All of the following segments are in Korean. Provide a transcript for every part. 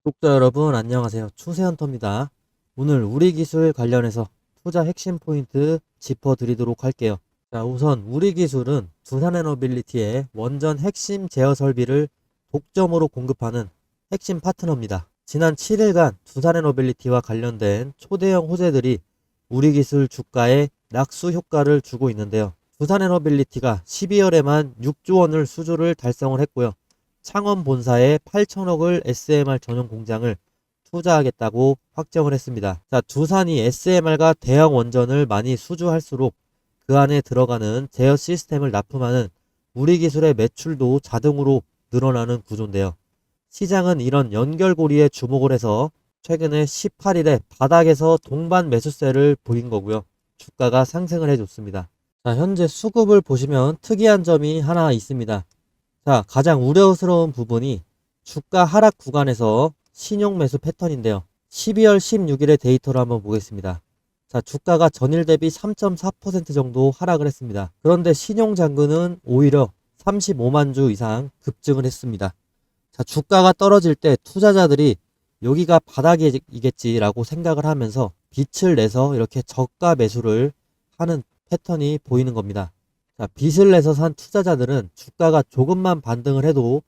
구독자 여러분 안녕하세요. 추세헌터입니다. 오늘 우리 기술 관련해서 투자 핵심 포인트 짚어드리도록 할게요. 자, 우선 우리 기술은 두산에너빌리티의 원전 핵심 제어 설비를 독점으로 공급하는 핵심 파트너입니다. 지난 7일간 두산에너빌리티와 관련된 초대형 호재들이 우리 기술 주가에 낙수 효과를 주고 있는데요. 두산에너빌리티가 12월에만 6조 원을 수주를 달성을 했고요. 창원 본사에 8천억을 SMR 전용 공장을 투자하겠다고 확정을 했습니다. 자, 두산이 SMR과 대형 원전을 많이 수주할수록 그 안에 들어가는 제어 시스템을 납품하는 우리 기술의 매출도 자동으로 늘어나는 구조인데요. 시장은 이런 연결고리에 주목을 해서 최근에 18일에 바닥에서 동반 매수세를 보인 거고요. 주가가 상승을 해줬습니다. 자, 현재 수급을 보시면 특이한 점이 하나 있습니다. 자, 가장 우려스러운 부분이 주가 하락 구간에서 신용 매수 패턴인데요. 12월 16일의 데이터를 한번 보겠습니다. 자, 주가가 전일 대비 3.4% 정도 하락을 했습니다. 그런데 신용 잔고는 오히려 35만 주 이상 급증을 했습니다. 자, 주가가 떨어질 때 투자자들이 여기가 바닥이겠지라고 생각을 하면서 빛을 내서 이렇게 저가 매수를 하는 패턴이 보이는 겁니다. 자, 빚을 내서 산 투자자들은 주가가 조금만 반등을 해도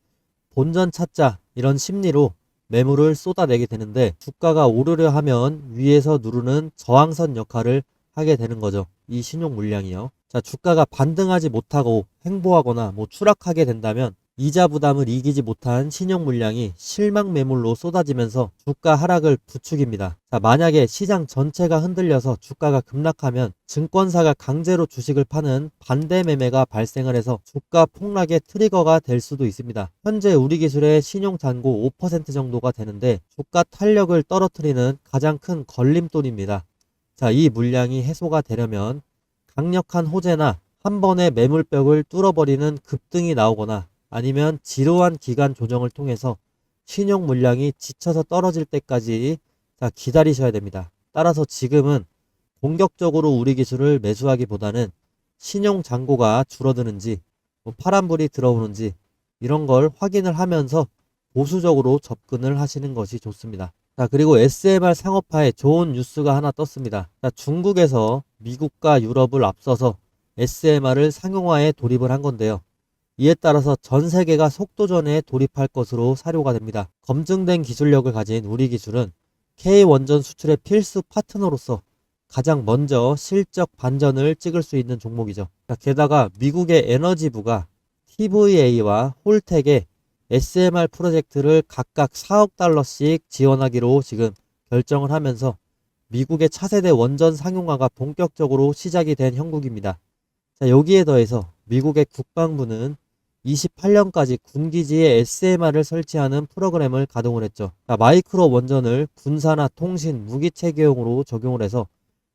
본전 찾자 이런 심리로 매물을 쏟아내게 되는데, 주가가 오르려 하면 위에서 누르는 저항선 역할을 하게 되는 거죠. 이 신용 물량이요. 자, 주가가 반등하지 못하고 횡보하거나 추락하게 된다면 이자 부담을 이기지 못한 신용 물량이 실망 매물로 쏟아지면서 주가 하락을 부추깁니다. 자, 만약에 시장 전체가 흔들려서 주가가 급락하면 증권사가 강제로 주식을 파는 반대 매매가 발생을 해서 주가 폭락의 트리거가 될 수도 있습니다. 현재 우리 기술의 신용 잔고 5% 정도가 되는데 주가 탄력을 떨어뜨리는 가장 큰 걸림돌입니다. 자, 이 물량이 해소가 되려면 강력한 호재나 한 번의 매물벽을 뚫어버리는 급등이 나오거나 아니면 지루한 기간 조정을 통해서 신용 물량이 지쳐서 떨어질 때까지 기다리셔야 됩니다. 따라서 지금은 공격적으로 우리 기술을 매수하기보다는 신용 잔고가 줄어드는지 파란불이 들어오는지 이런 걸 확인을 하면서 보수적으로 접근을 하시는 것이 좋습니다. 자, 그리고 SMR 상업화에 좋은 뉴스가 하나 떴습니다. 자, 중국에서 미국과 유럽을 앞서서 SMR을 상용화에 돌입을 한 건데요. 이에 따라서 전 세계가 속도전에 돌입할 것으로 사료가 됩니다. 검증된 기술력을 가진 우리 기술은 K원전 수출의 필수 파트너로서 가장 먼저 실적 반전을 찍을 수 있는 종목이죠. 게다가 미국의 에너지부가 TVA와 홀텍의 SMR 프로젝트를 각각 4억 달러씩 지원하기로 지금 결정을 하면서 미국의 차세대 원전 상용화가 본격적으로 시작이 된 형국입니다. 자, 여기에 더해서 미국의 국방부는 28년까지 군기지에 SMR을 설치하는 프로그램을 가동을 했죠. 자, 마이크로 원전을 군사나 통신, 무기 체계용으로 적용을 해서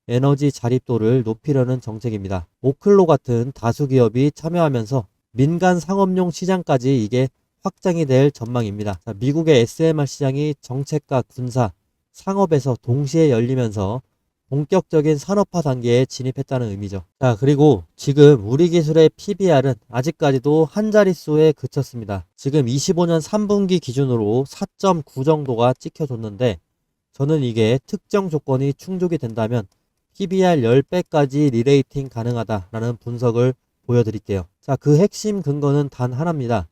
에너지 자립도를 높이려는 정책입니다. 오클로 같은 다수 기업이 참여하면서 민간 상업용 시장까지 이게 확장이 될 전망입니다. 자, 미국의 SMR 시장이 정책과 군사, 상업에서 동시에 열리면서 본격적인 산업화 단계에 진입했다는 의미죠. 자, 그리고 지금 우리 기술의 PBR은 아직까지도 한 자릿수에 그쳤습니다. 지금 25년 3분기 기준으로 4.9 정도가 찍혀줬는데, 저는 이게 특정 조건이 충족이 된다면 PBR 10배까지 리레이팅 가능하다라는 분석을 보여드릴게요. 자, 그 핵심 근거는 단 하나입니다.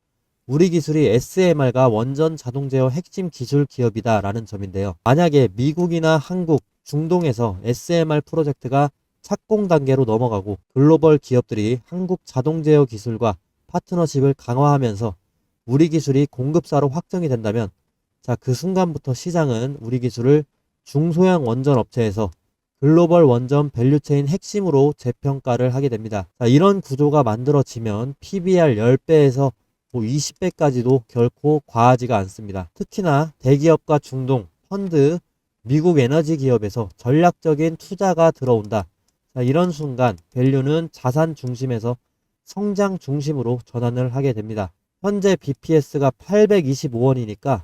우리 기술이 SMR과 원전 자동 제어 핵심 기술 기업이다라는 점인데요. 만약에 미국이나 한국, 중동에서 SMR 프로젝트가 착공 단계로 넘어가고 글로벌 기업들이 한국 자동 제어 기술과 파트너십을 강화하면서 우리 기술이 공급사로 확정이 된다면, 자, 그 순간부터 시장은 우리 기술을 중소형 원전 업체에서 글로벌 원전 밸류체인 핵심으로 재평가를 하게 됩니다. 자, 이런 구조가 만들어지면 PBR 10배에서 20배까지도 결코 과하지가 않습니다. 특히나 대기업과 중동, 펀드, 미국 에너지 기업에서 전략적인 투자가 들어온다. 자, 이런 순간 밸류는 자산 중심에서 성장 중심으로 전환을 하게 됩니다. 현재 BPS가 825원이니까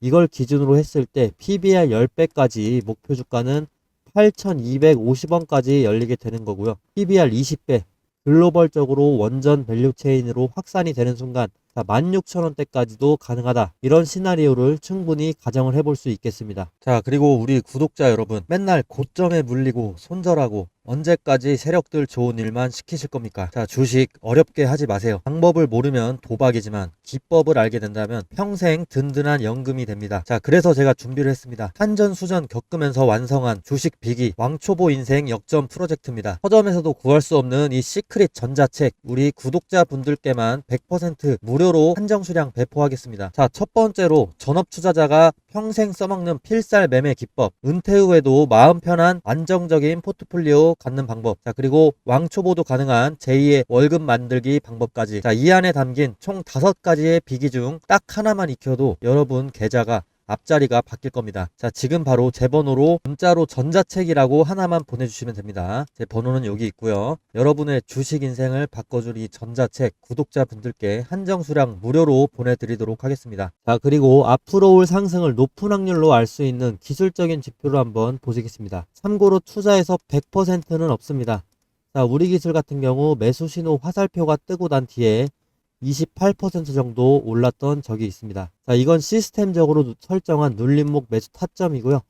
이걸 기준으로 했을 때 PBR 10배까지 목표 주가는 8,250원까지 열리게 되는 거고요. PBR 20배, 글로벌적으로 원전 밸류 체인으로 확산이 되는 순간 자, 16,000원대까지도 가능하다. 이런 시나리오를 충분히 가정을 해볼 수 있겠습니다. 자, 그리고 우리 구독자 여러분, 맨날 고점에 물리고 손절하고 언제까지 세력들 좋은 일만 시키실 겁니까? 자, 주식 어렵게 하지 마세요. 방법을 모르면 도박이지만 기법을 알게 된다면 평생 든든한 연금이 됩니다. 자, 그래서 제가 준비를 했습니다. 산전수전 겪으면서 완성한 주식 비기 왕초보 인생 역전 프로젝트입니다. 서점에서도 구할 수 없는 이 시크릿 전자책, 우리 구독자분들께만 100% 무료로 한정 수량 배포하겠습니다. 자, 첫 번째로 전업 투자자가 평생 써먹는 필살 매매 기법, 은퇴 후에도 마음 편한 안정적인 포트폴리오 갖는 방법, 자, 그리고 왕초보도 가능한 제2의 월급 만들기 방법까지, 자, 이 안에 담긴 총 5가지의 비기 중 딱 하나만 익혀도 여러분 계좌가 앞자리가 바뀔 겁니다. 자, 지금 바로 제 번호로 문자로 전자책이라고 하나만 보내주시면 됩니다. 제 번호는 여기 있고요. 여러분의 주식 인생을 바꿔줄 이 전자책 구독자분들께 한정 수량 무료로 보내드리도록 하겠습니다. 자, 그리고 앞으로 올 상승을 높은 확률로 알 수 있는 기술적인 지표를 한번 보시겠습니다. 참고로 투자에서 100%는 없습니다. 자, 우리 기술 같은 경우 매수 신호 화살표가 뜨고 난 뒤에 28% 정도 올랐던 적이 있습니다. 자, 이건 시스템적으로 설정한 눌림목 매수 타점이고요.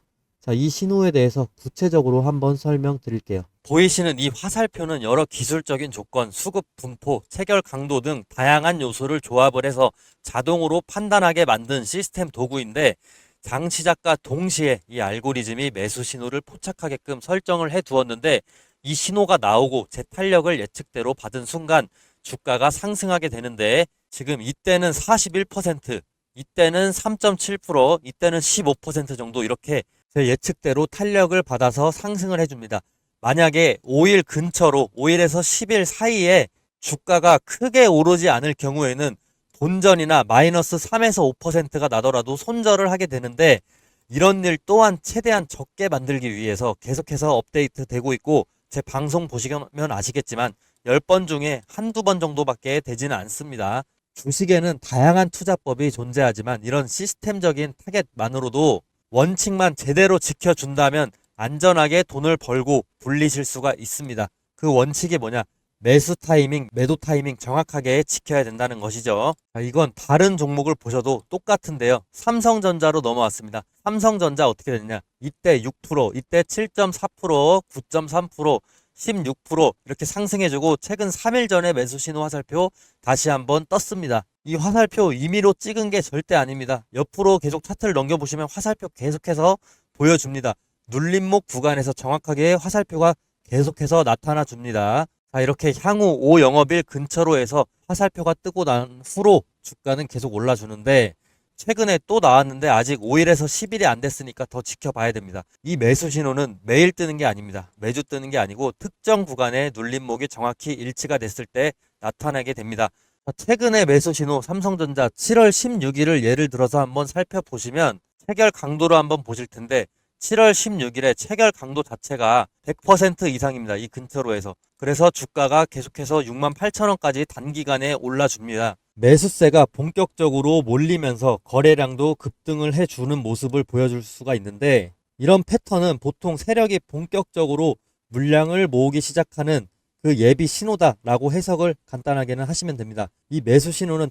자, 이 신호에 대해서 구체적으로 한번 설명드릴게요. 보이시는 이 화살표는 여러 기술적인 조건, 수급 분포, 체결 강도 등 다양한 요소를 조합을 해서 자동으로 판단하게 만든 시스템 도구인데, 장 시작과 동시에 이 알고리즘이 매수 신호를 포착하게끔 설정을 해 두었는데, 이 신호가 나오고 제 탄력을 예측대로 받은 순간 주가가 상승하게 되는데, 지금 이때는 41%, 이때는 3.7%, 이때는 15% 정도 이렇게 제 예측대로 탄력을 받아서 상승을 해줍니다. 만약에 5일 근처로 5일에서 10일 사이에 주가가 크게 오르지 않을 경우에는 본전이나 마이너스 3에서 5%가 나더라도 손절을 하게 되는데, 이런 일 또한 최대한 적게 만들기 위해서 계속해서 업데이트 되고 있고, 제 방송 보시면 아시겠지만 10번 중에 한두 번 정도밖에 되지는 않습니다. 주식에는 다양한 투자법이 존재하지만 이런 시스템적인 타겟만으로도 원칙만 제대로 지켜준다면 안전하게 돈을 벌고 불리실 수가 있습니다. 그 원칙이 뭐냐? 매수 타이밍, 매도 타이밍 정확하게 지켜야 된다는 것이죠. 이건 다른 종목을 보셔도 똑같은데요. 삼성전자로 넘어왔습니다. 삼성전자 어떻게 됐냐? 이때 6%, 이때 7.4%, 9.3%, 16% 이렇게 상승해주고 최근 3일 전에 매수 신호 화살표 다시 한번 떴습니다. 이 화살표 임의로 찍은 게 절대 아닙니다. 옆으로 계속 차트를 넘겨보시면 화살표 계속해서 보여줍니다. 눌림목 구간에서 정확하게 화살표가 계속해서 나타나 줍니다. 자, 이렇게 향후 5영업일 근처로 해서 화살표가 뜨고 난 후로 주가는 계속 올라주는데, 최근에 또 나왔는데 아직 5일에서 10일이 안 됐으니까 더 지켜봐야 됩니다. 이 매수 신호는 매일 뜨는 게 아닙니다. 매주 뜨는 게 아니고 특정 구간의 눌림목이 정확히 일치가 됐을 때 나타나게 됩니다. 최근에 매수 신호 삼성전자 7월 16일을 예를 들어서 한번 살펴보시면 체결 강도로 한번 보실 텐데, 7월 16일에 체결 강도 자체가 100% 이상입니다. 이 근처로 해서. 그래서 주가가 계속해서 68,000원까지 단기간에 올라줍니다. 매수세가 본격적으로 몰리면서 거래량도 급등을 해주는 모습을 보여줄 수가 있는데, 이런 패턴은 보통 세력이 본격적으로 물량을 모으기 시작하는 그 예비 신호다라고 해석을 간단하게는 하시면 됩니다. 이 매수 신호는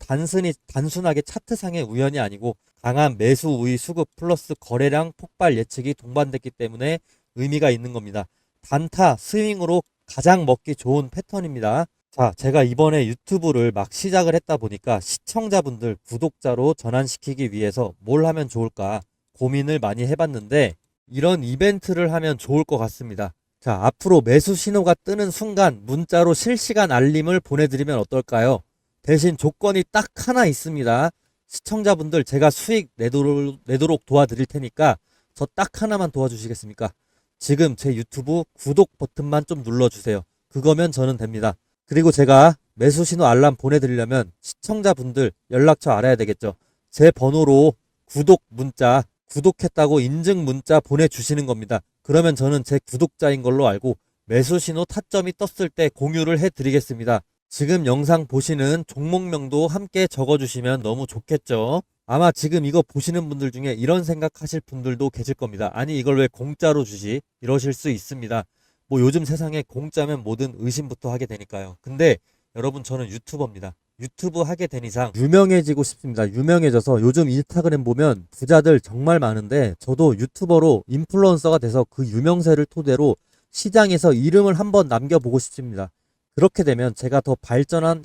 단순하게 차트상의 우연이 아니고 강한 매수 우위 수급 플러스 거래량 폭발 예측이 동반됐기 때문에 의미가 있는 겁니다. 단타 스윙으로 가장 먹기 좋은 패턴입니다. 자, 제가 이번에 유튜브를 막 시작을 했다 보니까 시청자분들 구독자로 전환시키기 위해서 뭘 하면 좋을까 고민을 많이 해봤는데, 이런 이벤트를 하면 좋을 것 같습니다. 자, 앞으로 매수 신호가 뜨는 순간 문자로 실시간 알림을 보내드리면 어떨까요? 대신 조건이 딱 하나 있습니다. 시청자분들 제가 수익 내도록 도와드릴 테니까 저 딱 하나만 도와주시겠습니까? 지금 제 유튜브 구독 버튼만 좀 눌러주세요. 그거면 저는 됩니다. 그리고 제가 매수 신호 알람 보내드리려면 시청자분들 연락처 알아야 되겠죠. 제 번호로 구독 문자, 구독했다고 인증 문자 보내주시는 겁니다. 그러면 저는 제 구독자인 걸로 알고 매수 신호 타점이 떴을 때 공유를 해드리겠습니다. 지금 영상 보시는 종목명도 함께 적어주시면 너무 좋겠죠. 아마 지금 이거 보시는 분들 중에 이런 생각하실 분들도 계실 겁니다. 아니 이걸 왜 공짜로 주지? 이러실 수 있습니다. 뭐 요즘 세상에 공짜면 뭐든 의심부터 하게 되니까요. 근데 여러분, 저는 유튜버입니다. 유튜브 하게 된 이상 유명해지고 싶습니다. 유명해져서 요즘 인스타그램 보면 부자들 정말 많은데 저도 유튜버로 인플루언서가 돼서 그 유명세를 토대로 시장에서 이름을 한번 남겨보고 싶습니다. 그렇게 되면 제가 더 발전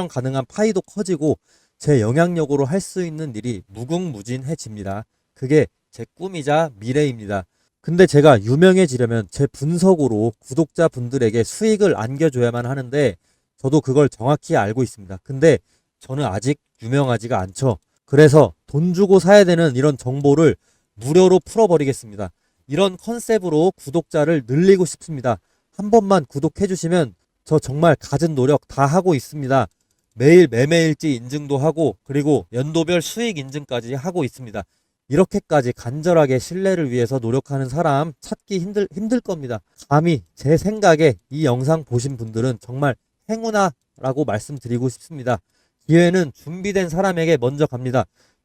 가능한 파이도 커지고 제 영향력으로 할 수 있는 일이 무궁무진해집니다. 그게 제 꿈이자 미래입니다. 근데 제가 유명해지려면 제 분석으로 구독자분들에게 수익을 안겨줘야만 하는데 저도 그걸 정확히 알고 있습니다. 근데 저는 아직 유명하지가 않죠. 그래서 돈 주고 사야 되는 이런 정보를 무료로 풀어버리겠습니다. 이런 컨셉으로 구독자를 늘리고 싶습니다. 한 번만 구독해 주시면 저 정말 갖은 노력 다 하고 있습니다. 매일 매매일지 인증도 하고 그리고 연도별 수익 인증까지 하고 있습니다. 이렇게까지 간절하게 신뢰를 위해서 노력하는 사람 찾기 힘들 겁니다. 감히 제 생각에 이 영상 보신 분들은 정말 행운아라고 말씀드리고 싶습니다. 기회는 준비된 사람에게 먼저 갑니다.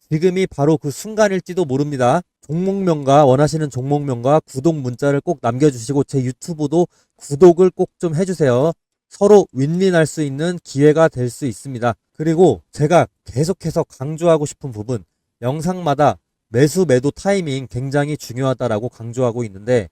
지금이 바로 그 순간일지도 모릅니다. 종목명과 원하시는 종목명과 구독 문자를 꼭 남겨주시고 제 유튜브도 구독을 꼭 좀 해주세요. 서로 윈윈할 수 있는 기회가 될 수 있습니다. 그리고 제가 계속해서 강조하고 싶은 부분, 영상마다 매수 매도 타이밍 굉장히 중요하다라고 강조하고 있는데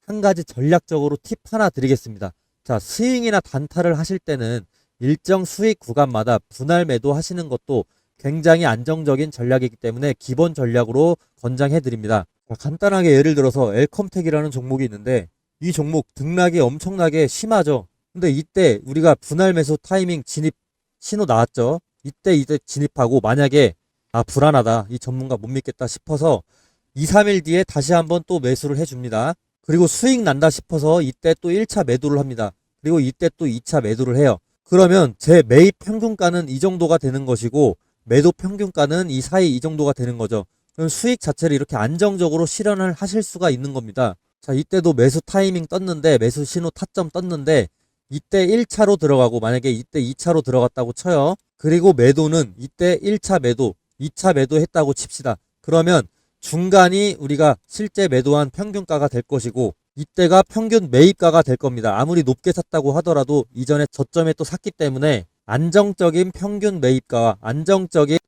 한 가지 전략적으로 팁 하나 드리겠습니다. 자, 스윙이나 단타를 하실 때는 일정 수익 구간마다 분할 매도 하시는 것도 굉장히 안정적인 전략이기 때문에 기본 전략으로 권장해 드립니다. 간단하게 예를 들어서 엘컴텍이라는 종목이 있는데 이 종목 등락이 엄청나게 심하죠. 근데 이때 우리가 분할 매수 타이밍 진입 신호 나왔죠. 이때 진입하고 만약에 불안하다, 이 전문가 못 믿겠다 싶어서 2, 3일 뒤에 다시 한번 또 매수를 해줍니다. 그리고 수익 난다 싶어서 이때 또 1차 매도를 합니다. 그리고 이때 또 2차 매도를 해요. 그러면 제 매입 평균가는 이 정도가 되는 것이고 매도 평균가는 이 사이 이 정도가 되는 거죠. 그럼 수익 자체를 이렇게 안정적으로 실현을 하실 수가 있는 겁니다. 자, 이때도 매수 타이밍 떴는데 매수 신호 타점 떴는데 이때 1차로 들어가고 만약에 이때 2차로 들어갔다고 쳐요. 그리고 매도는 이때 1차 매도, 2차 매도 했다고 칩시다. 그러면 중간이 우리가 실제 매도한 평균가가 될 것이고 이때가 평균 매입가가 될 겁니다. 아무리 높게 샀다고 하더라도 이전에 저점에 또 샀기 때문에 안정적인 평균 매입가와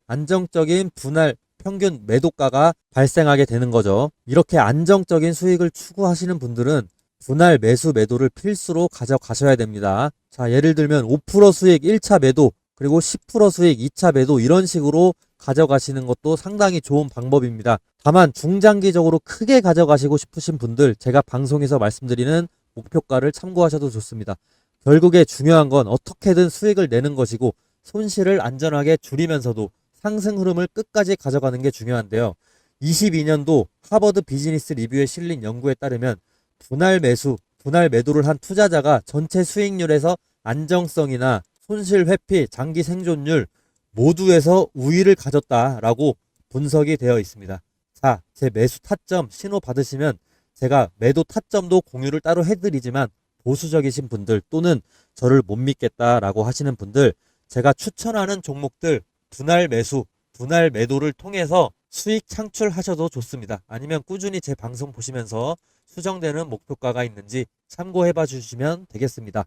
안정적인 분할 평균 매도가가 발생하게 되는 거죠. 이렇게 안정적인 수익을 추구하시는 분들은 분할 매수 매도를 필수로 가져가셔야 됩니다. 자, 예를 들면 5% 수익 1차 매도 그리고 10% 수익 2차 매도 이런 식으로 가져가시는 것도 상당히 좋은 방법입니다. 다만 중장기적으로 크게 가져가시고 싶으신 분들 제가 방송에서 말씀드리는 목표가를 참고하셔도 좋습니다. 결국에 중요한 건 어떻게든 수익을 내는 것이고 손실을 안전하게 줄이면서도 상승 흐름을 끝까지 가져가는 게 중요한데요. 22년도 하버드 비즈니스 리뷰에 실린 연구에 따르면 분할 매도를 한 투자자가 전체 수익률에서 안정성이나 손실 회피, 장기 생존율 모두에서 우위를 가졌다라고 분석이 되어 있습니다. 자, 제 매수 타점 신호 받으시면 제가 매도 타점도 공유를 따로 해드리지만 보수적이신 분들 또는 저를 못 믿겠다라고 하시는 분들 제가 추천하는 종목들 분할 매수, 분할 매도를 통해서 수익 창출하셔도 좋습니다. 아니면 꾸준히 제 방송 보시면서 수정되는 목표가가 있는지 참고해 봐 주시면 되겠습니다.